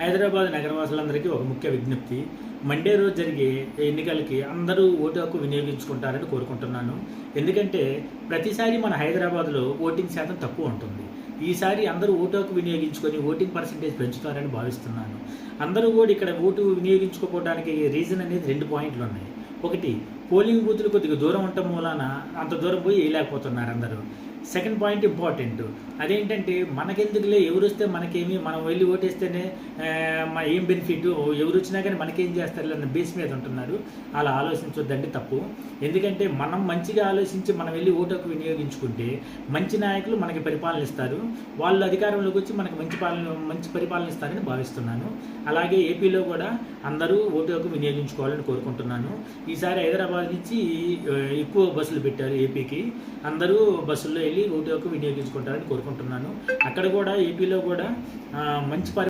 హైదరాబాద్ నగరవాసులందరికీ ఒక ముఖ్య విజ్ఞప్తి. మండే రోజు జరిగే ఎన్నికలకి అందరూ ఓటు హక్కు వినియోగించుకుంటారని కోరుకుంటున్నాను. ఎందుకంటే ప్రతిసారి మన హైదరాబాద్లో ఓటింగ్ శాతం తక్కువ ఉంటుంది. ఈసారి అందరూ ఓటు హక్కు వినియోగించుకొని ఓటింగ్ పర్సంటేజ్ పెంచుతారని భావిస్తున్నాను. అందరూ కూడా ఇక్కడ ఓటు వినియోగించుకోవడానికి రీజన్ అనేది 2 పాయింట్లు ఉన్నాయి. ఒకటి, పోలింగ్ బూతులు కొద్దిగా దూరం ఉండటం మూలాన అంత దూరం పోయి వేయలేకపోతున్నారు అందరూ. సెకండ్ పాయింట్ ఇంపార్టెంట్, అదేంటంటే మనకెందుకులే, ఎవరు వస్తే మనకేమి, మనం వెళ్ళి ఓటేస్తేనే ఏం బెనిఫిట్, ఎవరు వచ్చినా కానీ మనకేం చేస్తారు అన్న బేస్ మీద ఉంటున్నారు. అలా ఆలోచించొద్దండి, తప్పు. ఎందుకంటే మనం మంచిగా ఆలోచించి మనం వెళ్ళి ఓటు హక్కు వినియోగించుకుంటే మంచి నాయకులు మనకి పరిపాలన ఇస్తారు. వాళ్ళు అధికారంలోకి వచ్చి మనకి మంచి పరిపాలన ఇస్తారని భావిస్తున్నాను. అలాగే ఏపీలో కూడా అందరూ ఓటు హక్కు వినియోగించుకోవాలని కోరుకుంటున్నాను. ఈసారి హైదరాబాద్ నుంచి ఎక్కువ బస్సులు పెట్టారు ఏపీకి. అందరూ బస్సుల్లో వెళ్ళి ఓటు హక్కు వినియోగించుకుంటారని కోరుకుంటున్నాను. అక్కడ కూడా ఏపీలో కూడా మంచి